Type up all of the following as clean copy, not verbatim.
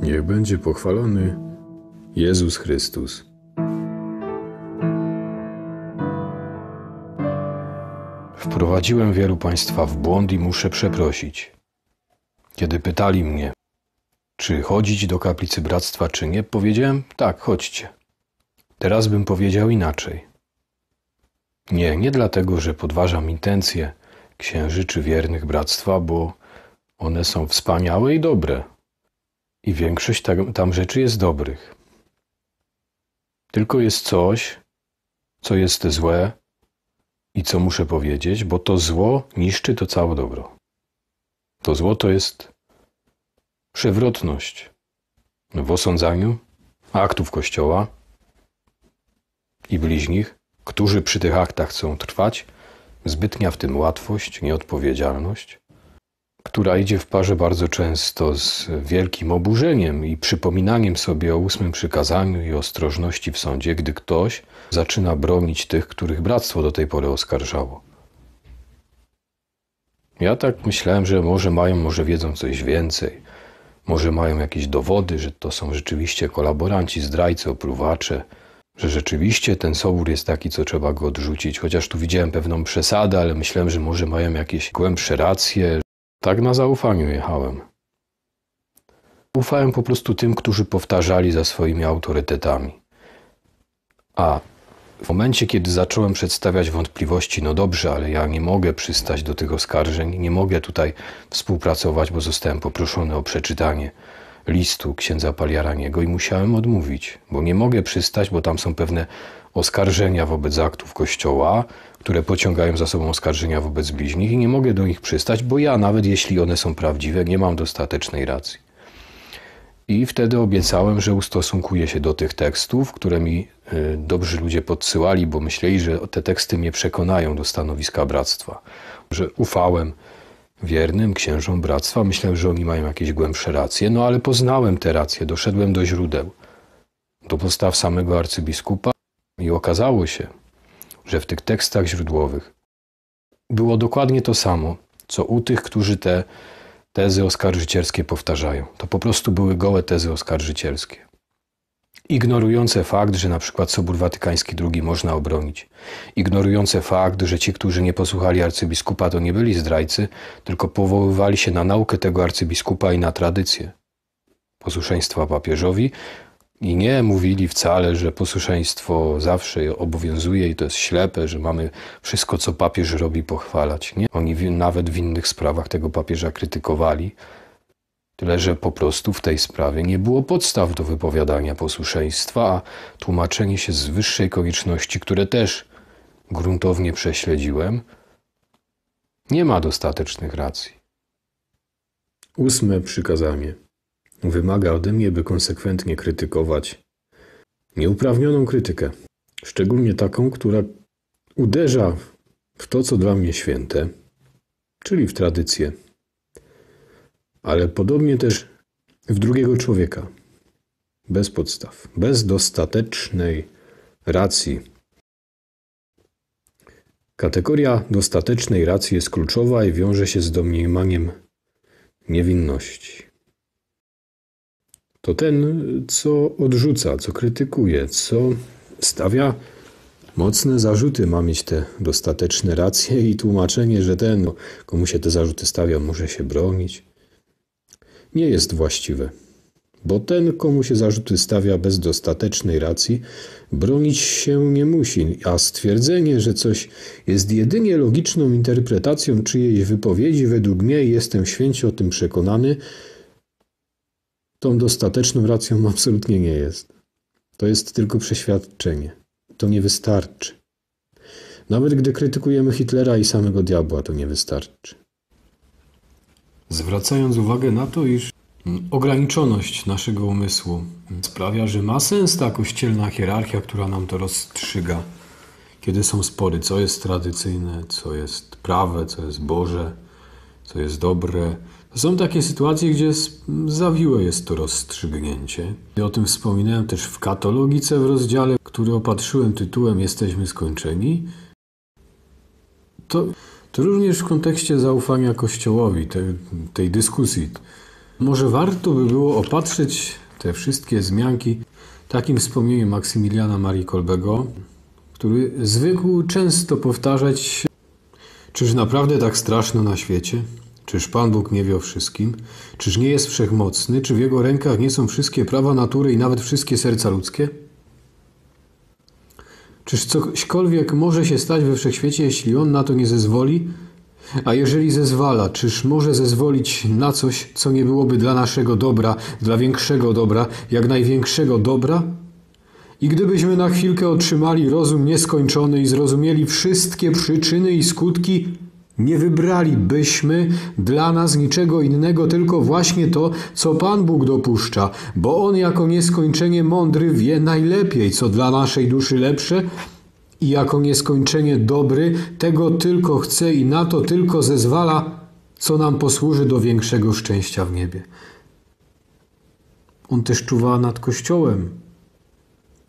Niech będzie pochwalony Jezus Chrystus. Wprowadziłem wielu państwa w błąd i muszę przeprosić. Kiedy pytali mnie, czy chodzić do kaplicy bractwa, czy nie, powiedziałem, tak, chodźcie. Teraz bym powiedział inaczej. Nie dlatego, że podważam intencje księży czy wiernych bractwa, bo one są wspaniałe i dobre. I większość tam rzeczy jest dobrych. Tylko jest coś, co jest złe i co muszę powiedzieć, bo to zło niszczy to całe dobro. To zło to jest przewrotność w osądzaniu aktów Kościoła i bliźnich, którzy przy tych aktach chcą trwać, zbytnia w tym łatwość, nieodpowiedzialność, która idzie w parze bardzo często z wielkim oburzeniem i przypominaniem sobie o 8 przykazaniu i ostrożności w sądzie, gdy ktoś zaczyna bronić tych, których bractwo do tej pory oskarżało. Ja tak myślałem, że może wiedzą coś więcej, może mają jakieś dowody, że to są rzeczywiście kolaboranci, zdrajcy, opluwacze, że rzeczywiście ten sobór jest taki, co trzeba go odrzucić, chociaż tu widziałem pewną przesadę, ale myślałem, że może mają jakieś głębsze racje. Tak na zaufaniu jechałem. Ufałem po prostu tym, którzy powtarzali za swoimi autorytetami. A w momencie, kiedy zacząłem przedstawiać wątpliwości, no dobrze, ale ja nie mogę przystać do tych oskarżeń, nie mogę tutaj współpracować, bo zostałem poproszony o przeczytanie listu księdza Paliaraniego i musiałem odmówić, bo nie mogę przystać, bo tam są pewne oskarżenia wobec aktów Kościoła, które pociągają za sobą oskarżenia wobec bliźnich i nie mogę do nich przystać, bo ja, nawet jeśli one są prawdziwe, nie mam dostatecznej racji. I wtedy obiecałem, że ustosunkuję się do tych tekstów, które mi dobrzy ludzie podsyłali, bo myśleli, że te teksty mnie przekonają do stanowiska bractwa. Że ufałem wiernym księżom bractwa, myślałem, że oni mają jakieś głębsze racje, no ale poznałem te racje, doszedłem do źródeł, do postaw samego arcybiskupa i okazało się, że w tych tekstach źródłowych było dokładnie to samo, co u tych, którzy te tezy oskarżycielskie powtarzają. To po prostu były gołe tezy oskarżycielskie. Ignorujące fakt, że na przykład Sobór Watykański II można obronić. Ignorujące fakt, że ci, którzy nie posłuchali arcybiskupa, to nie byli zdrajcy, tylko powoływali się na naukę tego arcybiskupa i na tradycję posłuszeństwa papieżowi i nie mówili wcale, że posłuszeństwo zawsze obowiązuje i to jest ślepe, że mamy wszystko, co papież robi, pochwalać. Nie? Oni nawet w innych sprawach tego papieża krytykowali, tyle że po prostu w tej sprawie nie było podstaw do wypowiadania posłuszeństwa, a tłumaczenie się z wyższej konieczności, które też gruntownie prześledziłem, nie ma dostatecznych racji. 8 przykazanie wymaga ode mnie, by konsekwentnie krytykować nieuprawnioną krytykę, szczególnie taką, która uderza w to, co dla mnie święte, czyli w tradycję, ale podobnie też w drugiego człowieka, bez podstaw, bez dostatecznej racji. Kategoria dostatecznej racji jest kluczowa i wiąże się z domniemaniem niewinności. To ten, co odrzuca, co krytykuje, co stawia mocne zarzuty, ma mieć te dostateczne racje i tłumaczenie, że ten, komu się te zarzuty stawia, może się bronić, nie jest właściwe. Bo ten, komu się zarzuty stawia bez dostatecznej racji, bronić się nie musi, a stwierdzenie, że coś jest jedynie logiczną interpretacją czyjejś wypowiedzi, według mnie, i jestem święcie o tym przekonany, tą dostateczną racją absolutnie nie jest. To jest tylko przeświadczenie. To nie wystarczy. Nawet gdy krytykujemy Hitlera i samego diabła, to nie wystarczy. Zwracając uwagę na to, iż ograniczoność naszego umysłu sprawia, że ma sens ta kościelna hierarchia, która nam to rozstrzyga. Kiedy są spory, co jest tradycyjne, co jest prawe, co jest Boże, co jest dobre. To są takie sytuacje, gdzie zawiłe jest to rozstrzygnięcie. I o tym wspominałem też w katologice w rozdziale, który opatrzyłem tytułem Jesteśmy skończeni. To również w kontekście zaufania Kościołowi, tej dyskusji. Może warto by było opatrzyć te wszystkie wzmianki takim wspomnieniem Maksymiliana Marii Kolbego, który zwykł często powtarzać: czyż naprawdę tak straszno na świecie? Czyż Pan Bóg nie wie o wszystkim? Czyż nie jest wszechmocny? Czy w Jego rękach nie są wszystkie prawa natury i nawet wszystkie serca ludzkie? Czyż cośkolwiek może się stać we wszechświecie, jeśli On na to nie zezwoli? A jeżeli zezwala, czyż może zezwolić na coś, co nie byłoby dla naszego dobra, dla większego dobra, jak największego dobra? I gdybyśmy na chwilkę otrzymali rozum nieskończony i zrozumieli wszystkie przyczyny i skutki, nie wybralibyśmy dla nas niczego innego, tylko właśnie to, co Pan Bóg dopuszcza, bo On jako nieskończenie mądry wie najlepiej, co dla naszej duszy lepsze, i jako nieskończenie dobry tego tylko chce i na to tylko zezwala, co nam posłuży do większego szczęścia w niebie. On też czuwa nad Kościołem.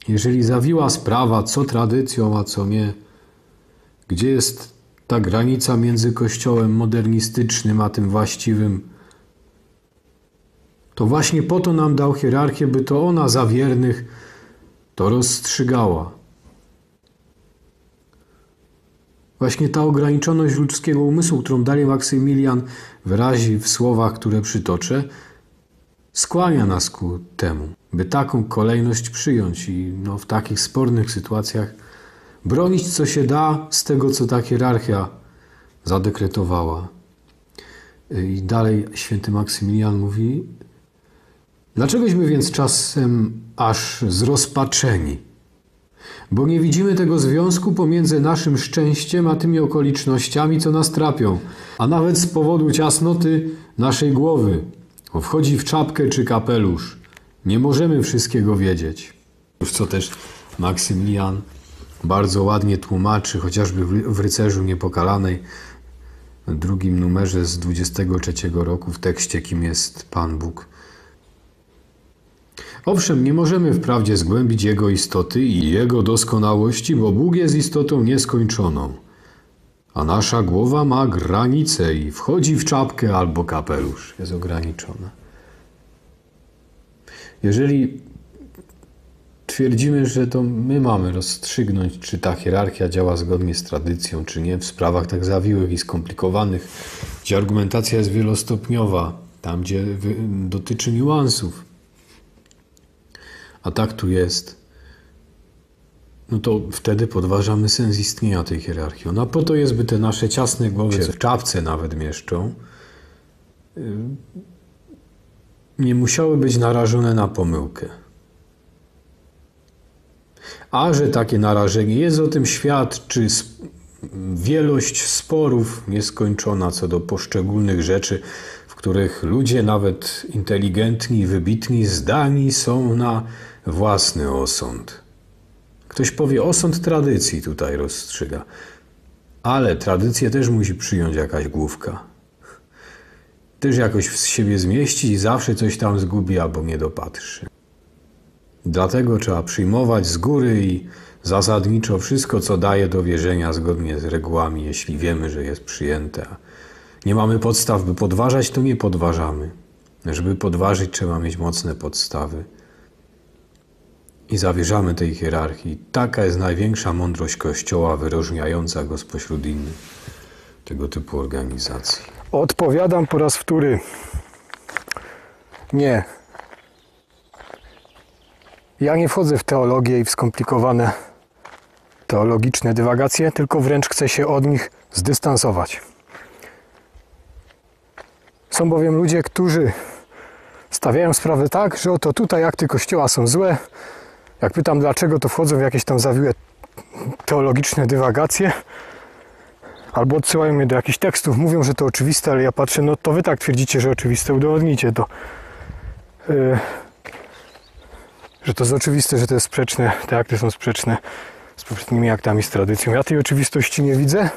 Jeżeli zawiła sprawa, co tradycją, a co nie, gdzie jest ta granica między Kościołem modernistycznym a tym właściwym, to właśnie po to nam dał hierarchię, by to ona za wiernych to rozstrzygała. Właśnie ta ograniczoność ludzkiego umysłu, którą dalej Maksymilian wyrazi w słowach, które przytoczę, skłania nas ku temu, by taką kolejność przyjąć i w takich spornych sytuacjach bronić, co się da z tego, co ta hierarchia zadekretowała. I dalej święty Maksymilian mówi: dlaczegośmy więc czasem aż zrozpaczeni? Bo nie widzimy tego związku pomiędzy naszym szczęściem a tymi okolicznościami, co nas trapią, a nawet z powodu ciasnoty naszej głowy. Wchodzi w czapkę czy kapelusz. Nie możemy wszystkiego wiedzieć. Co też Maksymilian bardzo ładnie tłumaczy, chociażby w Rycerzu Niepokalanej, w drugim numerze z 23 roku w tekście Kim jest Pan Bóg. Owszem, nie możemy wprawdzie zgłębić Jego istoty i Jego doskonałości, bo Bóg jest istotą nieskończoną, a nasza głowa ma granice i wchodzi w czapkę albo kapelusz. Jest ograniczona. Jeżeli twierdzimy, że to my mamy rozstrzygnąć, czy ta hierarchia działa zgodnie z tradycją, czy nie, w sprawach tak zawiłych i skomplikowanych, gdzie argumentacja jest wielostopniowa, tam gdzie dotyczy niuansów, a tak tu jest, no to wtedy podważamy sens istnienia tej hierarchii. Ona po to jest, by te nasze ciasne głowy się w czapce nawet mieszczą, nie musiały być narażone na pomyłkę. A że takie narażenie jest, o tym świadczy wielość sporów nieskończona co do poszczególnych rzeczy, w których ludzie nawet inteligentni i wybitni zdani są na własny osąd. Ktoś powie, osąd tradycji tutaj rozstrzyga. Ale tradycję też musi przyjąć jakaś główka. Też jakoś w siebie zmieści i zawsze coś tam zgubi albo nie dopatrzy. Dlatego trzeba przyjmować z góry i zasadniczo wszystko, co daje do wierzenia zgodnie z regułami, jeśli wiemy, że jest przyjęte. Nie mamy podstaw, by podważać, to nie podważamy. Żeby podważyć, trzeba mieć mocne podstawy. I zawierzamy tej hierarchii. Taka jest największa mądrość Kościoła, wyróżniająca go spośród innych tego typu organizacji. Odpowiadam po raz wtóry. Nie. Ja nie wchodzę w teologię i w skomplikowane teologiczne dywagacje, tylko wręcz chcę się od nich zdystansować. Są bowiem ludzie, którzy stawiają sprawę tak, że oto tutaj akty Kościoła są złe. Jak pytam dlaczego, to wchodzą w jakieś tam zawiłe teologiczne dywagacje. Albo odsyłają mnie do jakichś tekstów, mówią, że to oczywiste, ale ja patrzę, no to wy tak twierdzicie, że oczywiste, udowodnijcie to. Że to jest oczywiste, że to jest sprzeczne, te akty są sprzeczne z poprzednimi aktami, z tradycją. Ja tej oczywistości nie widzę,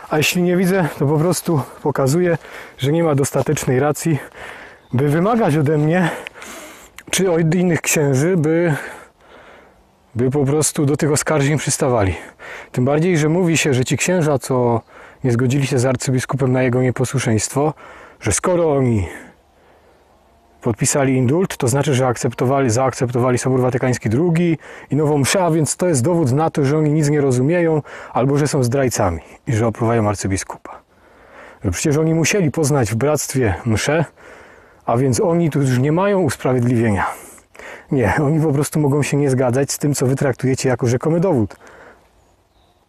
a jeśli nie widzę, to po prostu pokazuję, że nie ma dostatecznej racji, by wymagać ode mnie, czy od innych księży, by po prostu do tych oskarżeń przystawali. Tym bardziej, że mówi się, że ci księża, co nie zgodzili się z arcybiskupem na jego nieposłuszeństwo, że skoro oni podpisali indult, to znaczy, że zaakceptowali Sobór Watykański II i nową mszę, a więc to jest dowód na to, że oni nic nie rozumieją albo że są zdrajcami i że opluwają arcybiskupa. Że przecież oni musieli poznać w bractwie mszę, a więc oni tu już nie mają usprawiedliwienia. Nie, oni po prostu mogą się nie zgadzać z tym, co wy traktujecie jako rzekomy dowód.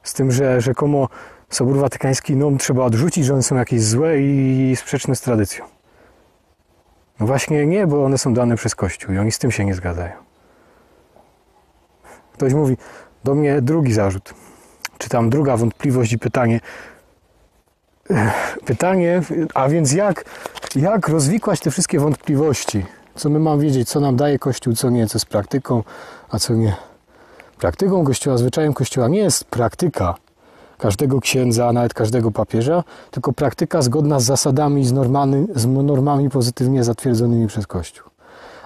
Z tym, że rzekomo Sobór Watykański trzeba odrzucić, że one są jakieś złe i sprzeczne z tradycją. No właśnie nie, bo one są dane przez Kościół i oni z tym się nie zgadzają. Ktoś mówi do mnie drugi zarzut, czy tam druga wątpliwość i pytanie. A więc jak rozwikłać te wszystkie wątpliwości? Co my mamy wiedzieć, co nam daje Kościół, co nie, co jest praktyką, a co nie. Praktyką Kościoła, zwyczajem Kościoła nie jest praktyka każdego księdza, a nawet każdego papieża, tylko praktyka zgodna z zasadami, z normami pozytywnie zatwierdzonymi przez Kościół.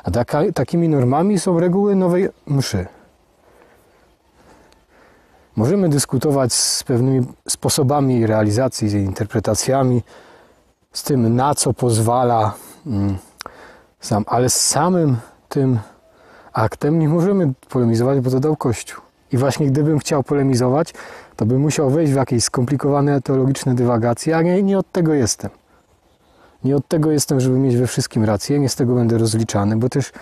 A takimi normami są reguły nowej mszy. Możemy dyskutować z pewnymi sposobami jej realizacji, z jej interpretacjami, z tym, na co pozwala ale z samym tym aktem nie możemy polemizować, bo to dał Kościół. I właśnie gdybym chciał polemizować, to bym musiał wejść w jakieś skomplikowane teologiczne dywagacje, a nie od tego jestem. Nie od tego jestem, żeby mieć we wszystkim rację, nie z tego będę rozliczany, bo też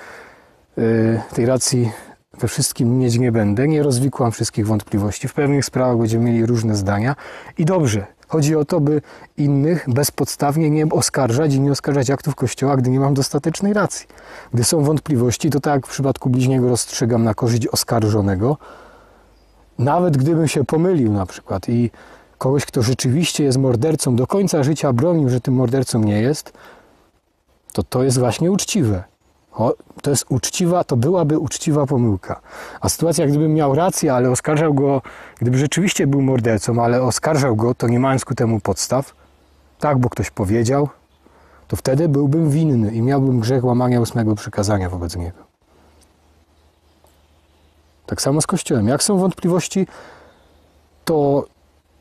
tej racji we wszystkim mieć nie będę, nie rozwikłam wszystkich wątpliwości. W pewnych sprawach będziemy mieli różne zdania i dobrze. Chodzi o to, by innych bezpodstawnie nie oskarżać i nie oskarżać aktów Kościoła, gdy nie mam dostatecznej racji. Gdy są wątpliwości, to tak jak w przypadku bliźniego rozstrzygam na korzyść oskarżonego, nawet gdybym się pomylił na przykład i kogoś, kto rzeczywiście jest mordercą, do końca życia bronił, że tym mordercą nie jest, to jest właśnie uczciwe. To byłaby uczciwa pomyłka. A sytuacja, gdybym miał rację, ale oskarżał go, gdyby rzeczywiście był mordercą, ale oskarżał go, to nie mając ku temu podstaw, tak, bo ktoś powiedział, to wtedy byłbym winny i miałbym grzech łamania 8 przykazania wobec niego. Tak samo z Kościołem. Jak są wątpliwości, to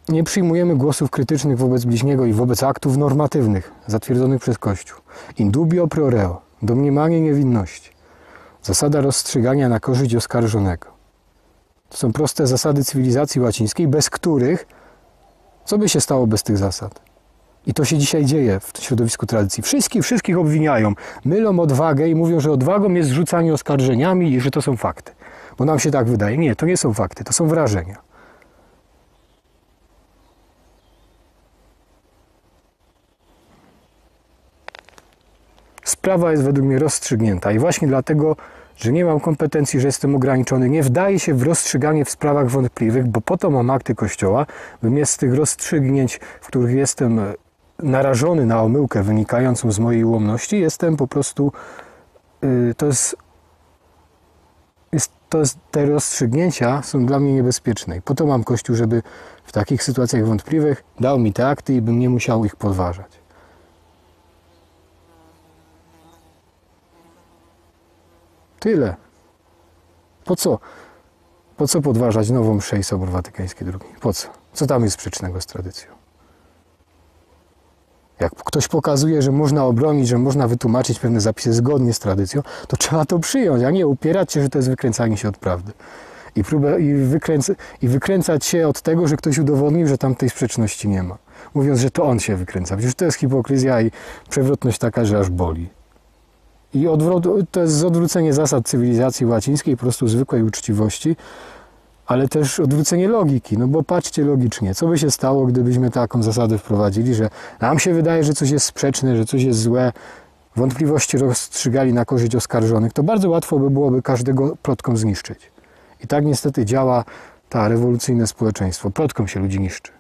nie przyjmujemy głosów krytycznych wobec bliźniego i wobec aktów normatywnych zatwierdzonych przez Kościół. In dubio pro reo. Domniemanie niewinności. Zasada rozstrzygania na korzyść oskarżonego. To są proste zasady cywilizacji łacińskiej, bez których, co by się stało bez tych zasad? I to się dzisiaj dzieje w środowisku tradycji. Wszystkich obwiniają, mylą odwagę i mówią, że odwagą jest rzucanie oskarżeniami i że to są fakty. Bo nam się tak wydaje. Nie, to nie są fakty, to są wrażenia. Sprawa jest według mnie rozstrzygnięta i właśnie dlatego, że nie mam kompetencji, że jestem ograniczony, nie wdaję się w rozstrzyganie w sprawach wątpliwych, bo po to mam akty Kościoła, bym jest z tych rozstrzygnięć, w których jestem narażony na omyłkę wynikającą z mojej ułomności, jestem po prostu, te rozstrzygnięcia są dla mnie niebezpieczne i po to mam Kościół, żeby w takich sytuacjach wątpliwych dał mi te akty i bym nie musiał ich podważać. Tyle. Po co? Po co podważać nową mszę i Sobór Watykański II? Po co? Co tam jest sprzecznego z tradycją? Jak ktoś pokazuje, że można obronić, że można wytłumaczyć pewne zapisy zgodnie z tradycją, to trzeba to przyjąć, a nie upierać się, że to jest wykręcanie się od prawdy. I wykręcać się od tego, że ktoś udowodnił, że tam tej sprzeczności nie ma. Mówiąc, że to on się wykręca. Przecież to jest hipokryzja i przewrotność taka, że aż boli. I to jest odwrócenie zasad cywilizacji łacińskiej, po prostu zwykłej uczciwości, ale też odwrócenie logiki. No bo patrzcie logicznie, co by się stało, gdybyśmy taką zasadę wprowadzili, że nam się wydaje, że coś jest sprzeczne, że coś jest złe, wątpliwości rozstrzygali na korzyść oskarżonych, to bardzo łatwo by byłoby każdego plotką zniszczyć. I tak niestety działa to rewolucyjne społeczeństwo. Plotką się ludzi niszczy.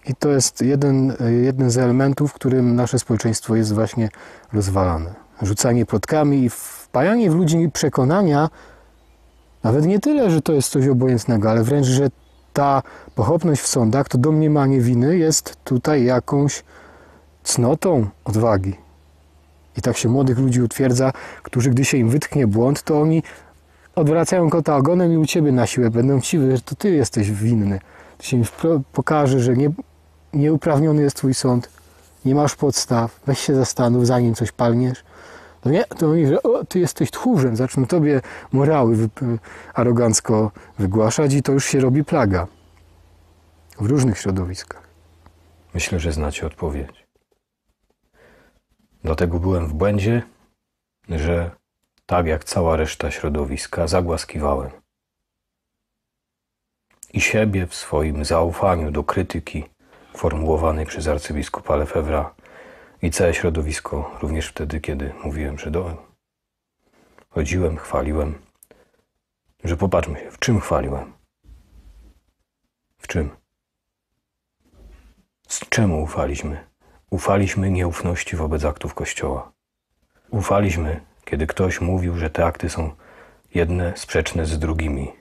I to jest jeden z elementów, w którym nasze społeczeństwo jest właśnie rozwalane. Rzucanie plotkami i wpajanie w ludzi przekonania, nawet nie tyle, że to jest coś obojętnego, ale wręcz, że ta pochopność w sądach, to domniemanie winy jest tutaj jakąś cnotą odwagi. I tak się młodych ludzi utwierdza, którzy gdy się im wytknie błąd, to oni odwracają kota ogonem i u ciebie na siłę będą chciwi, że to ty jesteś winny to się im pokaże, że nieuprawniony jest twój sąd, nie masz podstaw, weź się zastanów, zanim coś palniesz. To nie, to oni, że ty jesteś tchórzem, zaczną tobie morały arogancko wygłaszać i to już się robi plaga w różnych środowiskach. Myślę, że znacie odpowiedź. Dlatego byłem w błędzie, że tak jak cała reszta środowiska zagłaskiwałem. I siebie w swoim zaufaniu do krytyki formułowanej przez arcybiskupa Lefebvre'a i całe środowisko, również wtedy, kiedy mówiłem, że chodziłem, chwaliłem, że popatrzmy się, w czym chwaliłem? W czym? Czemu ufaliśmy? Ufaliśmy nieufności wobec aktów Kościoła. Ufaliśmy, kiedy ktoś mówił, że te akty są jedne sprzeczne z drugimi,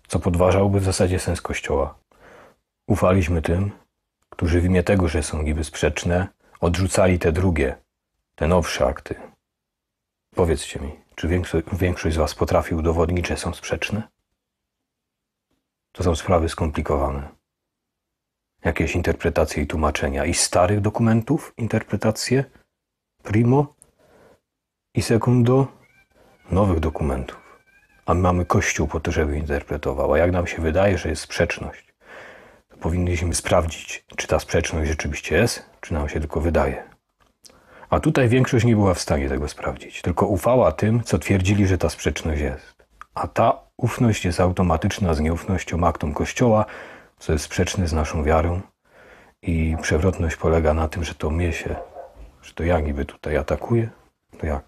co podważałby w zasadzie sens Kościoła. Ufaliśmy tym, którzy w imię tego, że są niby sprzeczne, odrzucali te drugie, te nowsze akty. Powiedzcie mi, czy większość z was potrafi udowodnić, że są sprzeczne? To są sprawy skomplikowane. Jakieś interpretacje i tłumaczenia i starych dokumentów, interpretacje primo i secundo nowych dokumentów. A my mamy Kościół po to, żeby interpretował. A jak nam się wydaje, że jest sprzeczność, to powinniśmy sprawdzić, czy ta sprzeczność rzeczywiście jest, czy nam się tylko wydaje. A tutaj większość nie była w stanie tego sprawdzić, tylko ufała tym, co twierdzili, że ta sprzeczność jest. A ta ufność jest automatyczna z nieufnością aktom Kościoła, co jest sprzeczne z naszą wiarą. I przewrotność polega na tym, że to ja niby tutaj atakuję, to jak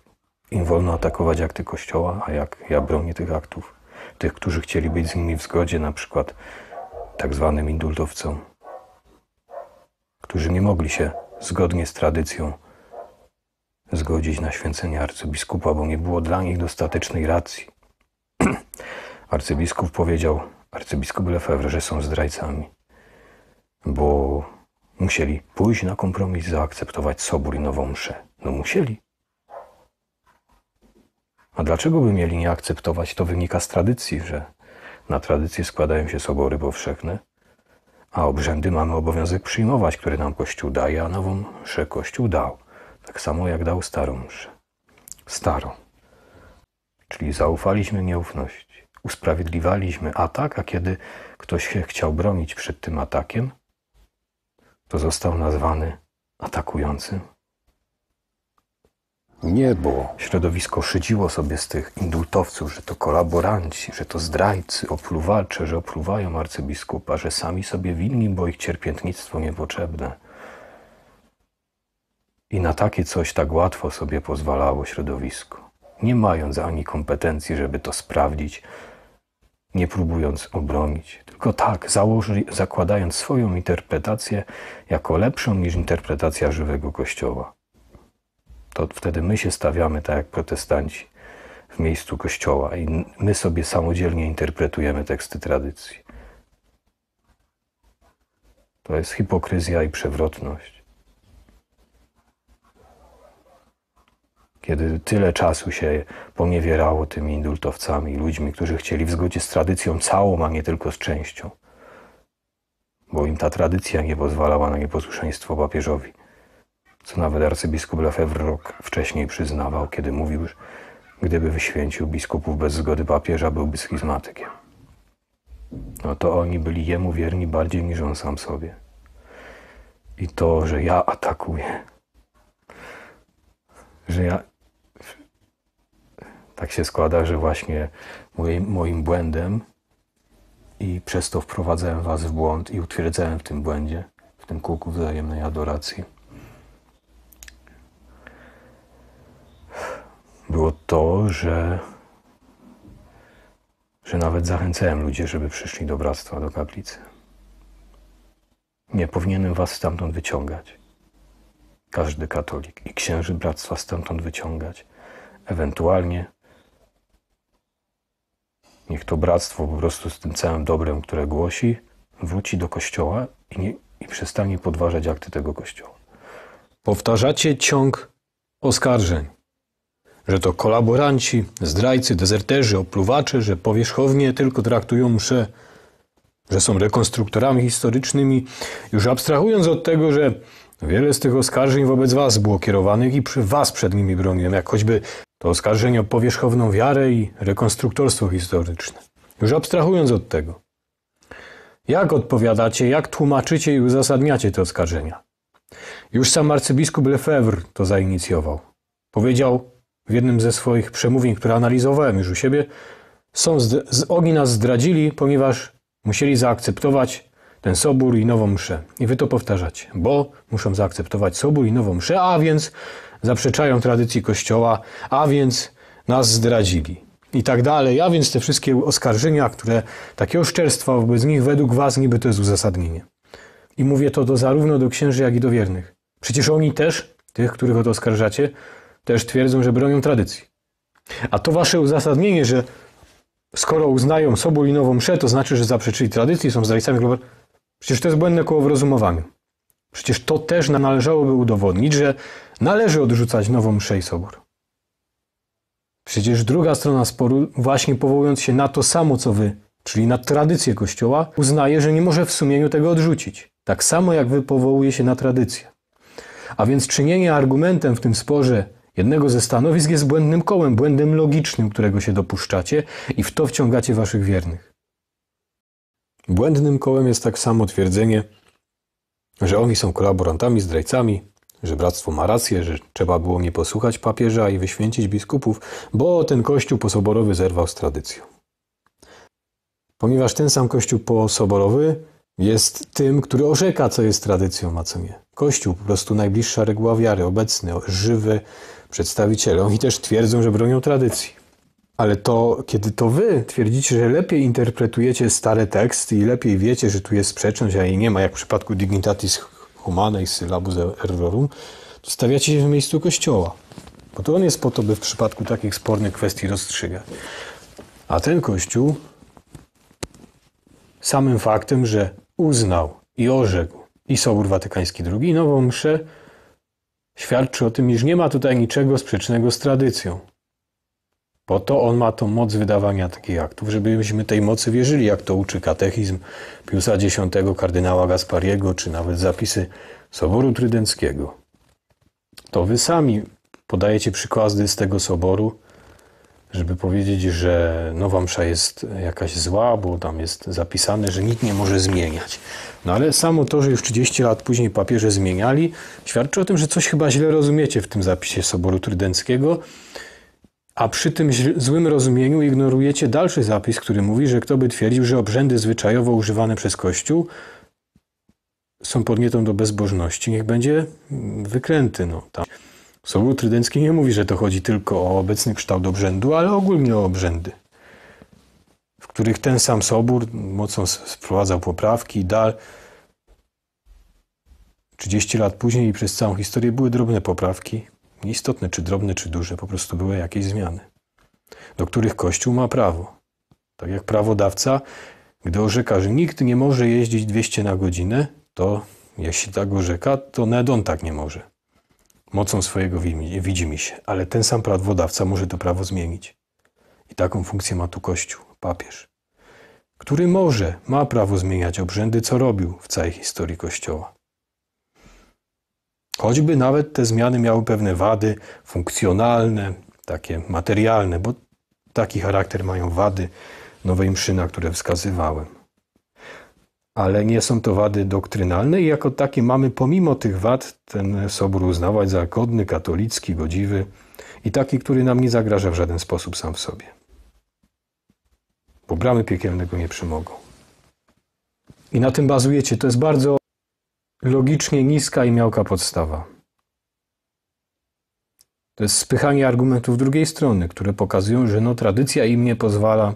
im wolno atakować akty Kościoła, a jak ja bronię tych aktów, tych, którzy chcieli być z nimi w zgodzie, na przykład tak zwanym indultowcom, którzy nie mogli się zgodnie z tradycją zgodzić na święcenie arcybiskupa, bo nie było dla nich dostatecznej racji. Arcybiskup Lefebvre, że są zdrajcami, bo musieli pójść na kompromis, zaakceptować sobór i nową mszę. No musieli. A dlaczego by mieli nie akceptować? To wynika z tradycji, że na tradycję składają się sobory powszechne, a obrzędy mamy obowiązek przyjmować, które nam Kościół daje, a nową mszę Kościół dał. Tak samo jak dał starą mszę. Starą. Czyli zaufaliśmy nieufności. Usprawiedliwaliśmy atak, a kiedy ktoś się chciał bronić przed tym atakiem, to został nazwany atakującym. Nie, bo Środowisko szydziło sobie z tych indultowców, że to kolaboranci, że to zdrajcy, opluwacze, że opluwają arcybiskupa, że sami sobie winni, bo ich cierpiętnictwo niepotrzebne. I na takie coś tak łatwo sobie pozwalało środowisko, nie mając ani kompetencji, żeby to sprawdzić, nie próbując obronić, tylko tak, zakładając swoją interpretację jako lepszą niż interpretacja żywego Kościoła. To wtedy my się stawiamy, tak jak protestanci, w miejscu Kościoła i my sobie samodzielnie interpretujemy teksty tradycji. To jest hipokryzja i przewrotność. Kiedy tyle czasu się poniewierało tymi indultowcami, ludźmi, którzy chcieli w zgodzie z tradycją całą, a nie tylko z częścią, bo im ta tradycja nie pozwalała na nieposłuszeństwo papieżowi, co nawet arcybiskup Lefebvre rok wcześniej przyznawał, kiedy mówił, że gdyby wyświęcił biskupów bez zgody papieża, byłby schizmatykiem. No to oni byli jemu wierni bardziej niż on sam sobie. I to, że ja atakuję, że ja... Tak się składa, że właśnie moim błędem i przez to wprowadzałem was w błąd i utwierdzałem w tym błędzie, w tym kółku wzajemnej adoracji. Było to, że nawet zachęcałem ludzi, żeby przyszli do bractwa, do kaplicy. Nie powinienem was stamtąd wyciągać. Każdy katolik i księży bractwa stamtąd wyciągać. Ewentualnie niech to bractwo po prostu z tym całym dobrem, które głosi, wróci do Kościoła i przestanie podważać akty tego Kościoła. Powtarzacie ciąg oskarżeń, że to kolaboranci, zdrajcy, dezerterzy, opluwacze, że powierzchownie tylko traktują mszę. że są rekonstruktorami historycznymi, już abstrahując od tego, że wiele z tych oskarżeń wobec was było kierowanych i was przed nimi broniłem, jak choćby to oskarżenie o powierzchowną wiarę i rekonstruktorstwo historyczne. Już abstrahując od tego, jak odpowiadacie, jak tłumaczycie i uzasadniacie te oskarżenia? Już sam arcybiskup Lefebvre to zainicjował. Powiedział w jednym ze swoich przemówień, które analizowałem już u siebie, oni nas zdradzili, ponieważ musieli zaakceptować ten sobór i nową mszę. I wy to powtarzacie, bo muszą zaakceptować sobór i nową mszę, a więc zaprzeczają tradycji Kościoła, a więc nas zdradzili. I tak dalej, a więc te wszystkie oskarżenia, które takie oszczerstwa wobec nich według was niby to jest uzasadnienie. I mówię to zarówno do księży, jak i do wiernych. Przecież oni też, tych, których o to oskarżacie, też twierdzą, że bronią tradycji. A to wasze uzasadnienie, że skoro uznają sobór i nową mszę, to znaczy, że zaprzeczyli tradycji, są zdrajcami globalnymi. Przecież to jest błędne koło w rozumowaniu. Przecież to też należałoby udowodnić, że należy odrzucać nową mszę i sobór. Przecież druga strona sporu, właśnie powołując się na to samo, co wy, czyli na tradycję Kościoła, uznaje, że nie może w sumieniu tego odrzucić. Tak samo jak wy powołuje się na tradycję. A więc czynienie argumentem w tym sporze jednego ze stanowisk jest błędnym kołem, błędem logicznym, którego się dopuszczacie i w to wciągacie waszych wiernych. Błędnym kołem jest tak samo twierdzenie, że oni są kolaborantami, zdrajcami, że bractwo ma rację, że trzeba było nie posłuchać papieża i wyświęcić biskupów, bo ten kościół posoborowy zerwał z tradycją. Ponieważ ten sam kościół posoborowy jest tym, który orzeka, co jest tradycją, a co nie. Kościół, po prostu najbliższa reguła wiary, obecny, żywy przedstawiciele. Oni też twierdzą, że bronią tradycji. Ale to, kiedy to wy twierdzicie, że lepiej interpretujecie stare teksty i lepiej wiecie, że tu jest sprzeczność, a jej nie ma, jak w przypadku Dignitatis Humanae Syllabus Errorum, to stawiacie się w miejscu Kościoła. Bo to on jest po to, by w przypadku takich spornych kwestii rozstrzygać. A ten Kościół samym faktem, że uznał i orzekł i Sobór Watykański II, i nową mszę, świadczy o tym, iż nie ma tutaj niczego sprzecznego z tradycją. Po to on ma tą moc wydawania takich aktów, żebyśmy tej mocy wierzyli, jak to uczy katechizm Piusa X, kardynała Gaspariego, czy nawet zapisy Soboru Trydenckiego. To wy sami podajecie przykłady z tego soboru, żeby powiedzieć, że nowa msza jest jakaś zła, bo tam jest zapisane, że nikt nie może zmieniać. No ale samo to, że już 30 lat później papieże zmieniali, świadczy o tym, że coś chyba źle rozumiecie w tym zapisie Soboru Trydenckiego, a przy tym złym rozumieniu ignorujecie dalszy zapis, który mówi, że kto by twierdził, że obrzędy zwyczajowo używane przez Kościół są podnietą do bezbożności, niech będzie wykręty. No, tam. Sobór Trydencki nie mówi, że to chodzi tylko o obecny kształt obrzędu, ale ogólnie o obrzędy, w których ten sam Sobór mocno wprowadzał poprawki i 30 lat później i przez całą historię były drobne poprawki, nieistotne czy drobne, czy duże, po prostu były jakieś zmiany, do których Kościół ma prawo. Tak jak prawodawca, gdy orzeka, że nikt nie może jeździć 200 na godzinę, to jeśli tak orzeka, to nawet on tak nie może. Mocą swojego widzimisię, ale ten sam prawodawca może to prawo zmienić. I taką funkcję ma tu Kościół, papież, który ma prawo zmieniać obrzędy, co robił w całej historii Kościoła. Choćby nawet te zmiany miały pewne wady funkcjonalne, takie materialne, bo taki charakter mają wady nowej mszy, na które wskazywałem. Ale nie są to wady doktrynalne i jako takie mamy pomimo tych wad ten Sobór uznawać za godny, katolicki, godziwy i taki, który nam nie zagraża w żaden sposób sam w sobie. Bo bramy piekielnego nie przymogą. I na tym bazujecie. To jest bardzo logicznie niska i miałka podstawa. To jest spychanie argumentów drugiej strony, które pokazują, że tradycja im nie pozwala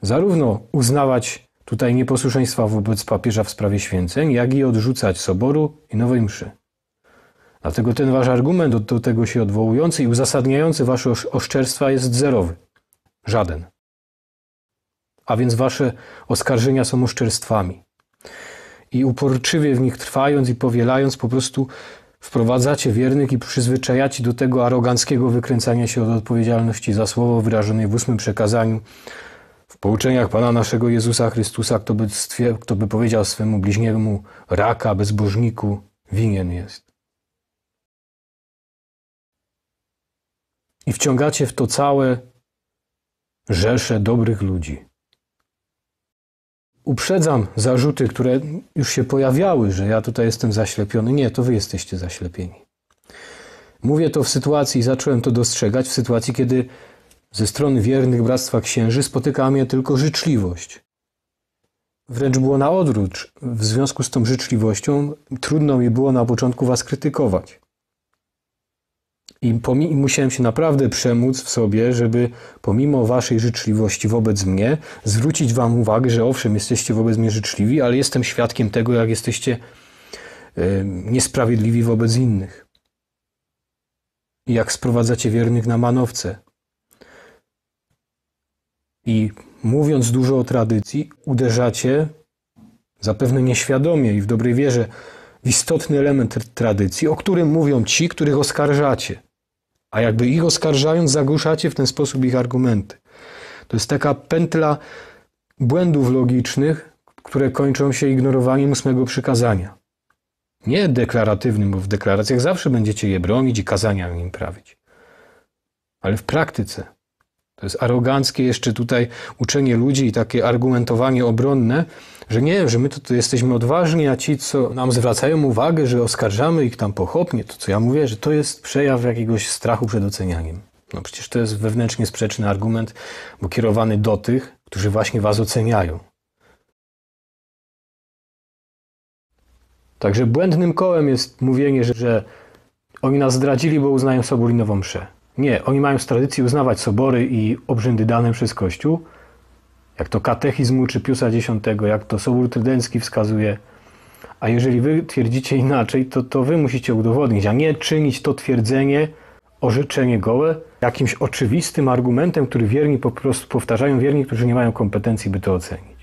zarówno uznawać tutaj nieposłuszeństwa wobec papieża w sprawie święceń, jak i odrzucać soboru i nowej mszy. Dlatego ten wasz argument do tego się odwołujący i uzasadniający wasze oszczerstwa jest zerowy. Żaden. A więc wasze oskarżenia są oszczerstwami. I uporczywie w nich trwając i powielając, po prostu wprowadzacie wiernych i przyzwyczajacie do tego aroganckiego wykręcania się od odpowiedzialności za słowo wyrażone w 8 przekazaniu, W pouczeniach Pana naszego Jezusa Chrystusa, kto by powiedział swemu bliźniemu raka, bezbożniku, winien jest. I wciągacie w to całe rzesze dobrych ludzi. Uprzedzam zarzuty, które już się pojawiały, że ja tutaj jestem zaślepiony. Nie, to wy jesteście zaślepieni. Mówię to w sytuacji, zacząłem to dostrzegać, w sytuacji, kiedy ze strony wiernych Bractwa Księży spotykała mnie tylko życzliwość. Wręcz było na odwrót. W związku z tą życzliwością trudno mi było na początku was krytykować. I musiałem się naprawdę przemóc w sobie, żeby pomimo waszej życzliwości wobec mnie zwrócić wam uwagę, że owszem, jesteście wobec mnie życzliwi, ale jestem świadkiem tego, jak jesteście niesprawiedliwi wobec innych. I jak sprowadzacie wiernych na manowce. I mówiąc dużo o tradycji, uderzacie, zapewne nieświadomie i w dobrej wierze, w istotny element tradycji, o którym mówią ci, których oskarżacie. A jakby ich oskarżając, zagłuszacie w ten sposób ich argumenty. To jest taka pętla błędów logicznych, które kończą się ignorowaniem 8 przykazania. Nie deklaratywnym, bo w deklaracjach zawsze będziecie je bronić i kazania im prawić. Ale w praktyce. To jest aroganckie jeszcze tutaj uczenie ludzi i takie argumentowanie obronne, że nie, że my to jesteśmy odważni, a ci, co nam zwracają uwagę, że oskarżamy ich tam pochopnie, to co ja mówię, że to jest przejaw jakiegoś strachu przed ocenianiem. No przecież to jest wewnętrznie sprzeczny argument, bo kierowany do tych, którzy właśnie was oceniają. Także błędnym kołem jest mówienie, że oni nas zdradzili, bo uznają sobór i nową mszę. Nie, oni mają z tradycji uznawać sobory i obrzędy dane przez Kościół, jak to katechizm uczy Piusa X, jak to Sobór Trydencki wskazuje. A jeżeli wy twierdzicie inaczej, to wy musicie udowodnić, a nie czynić to twierdzenie, orzeczenie gołe, jakimś oczywistym argumentem, który wierni po prostu powtarzają wierni, którzy nie mają kompetencji, by to ocenić.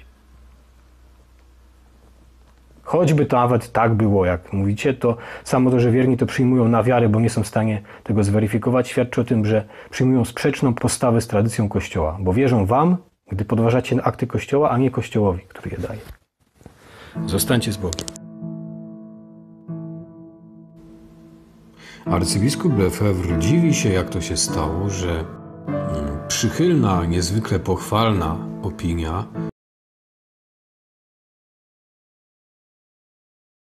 Choćby to nawet tak było, jak mówicie, to samo to, że wierni to przyjmują na wiarę, bo nie są w stanie tego zweryfikować, świadczy o tym, że przyjmują sprzeczną postawę z tradycją Kościoła, bo wierzą wam, gdy podważacie akty Kościoła, a nie Kościołowi, który je daje. Zostańcie z Bogiem. Arcybiskup Lefebvre dziwi się, jak to się stało, że przychylna, niezwykle pochwalna opinia